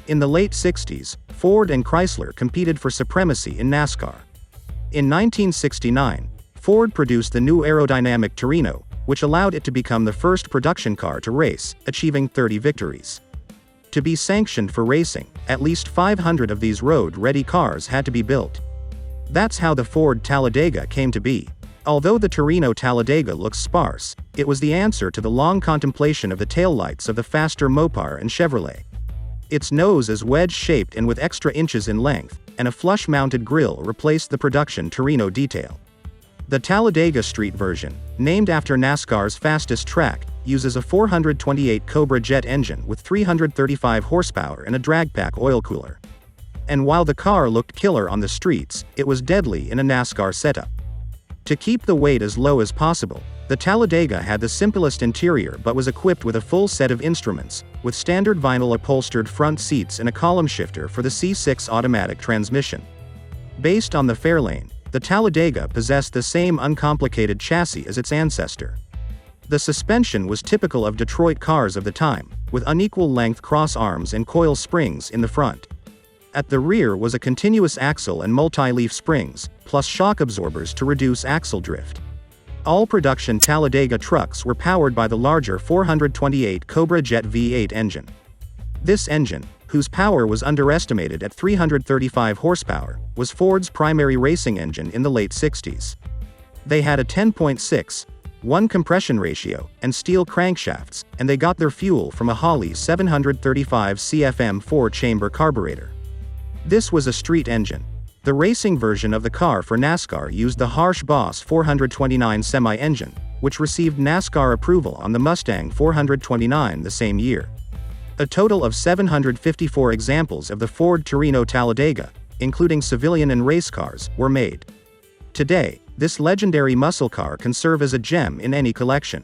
In the late 60s, Ford and Chrysler competed for supremacy in NASCAR. In 1969, Ford produced the new aerodynamic Torino, which allowed it to become the first production car to race, achieving 30 victories. To be sanctioned for racing, at least 500 of these road-ready cars had to be built. That's how the Ford Talladega came to be. Although the Torino Talladega looks sparse, it was the answer to the long contemplation of the taillights of the faster Mopar and Chevrolet. Its nose is wedge-shaped and with extra inches in length, and a flush-mounted grille replaced the production Torino detail. The Talladega Street version, named after NASCAR's fastest track, uses a 428 Cobra jet engine with 335 horsepower and a drag pack oil cooler. And while the car looked killer on the streets, it was deadly in a NASCAR setup. To keep the weight as low as possible, the Talladega had the simplest interior but was equipped with a full set of instruments, with standard vinyl upholstered front seats and a column shifter for the C6 automatic transmission. Based on the Fairlane, the Talladega possessed the same uncomplicated chassis as its ancestor. The suspension was typical of Detroit cars of the time, with unequal length cross arms and coil springs in the front. At the rear was a continuous axle and multi-leaf springs, plus shock absorbers to reduce axle drift. All production Talladega trucks were powered by the larger 428 Cobra Jet V8 engine. This engine, whose power was underestimated at 335 horsepower, was Ford's primary racing engine in the late 60s. They had a 10.6:1 compression ratio and steel crankshafts, and they got their fuel from a Holley 735 CFM 4-chamber carburetor. This was a street engine. The racing version of the car for NASCAR used the Harsh Boss 429 semi-engine, which received NASCAR approval on the Mustang 429 the same year. A total of 754 examples of the Ford Torino Talladega, including civilian and race cars, were made. Today, this legendary muscle car can serve as a gem in any collection.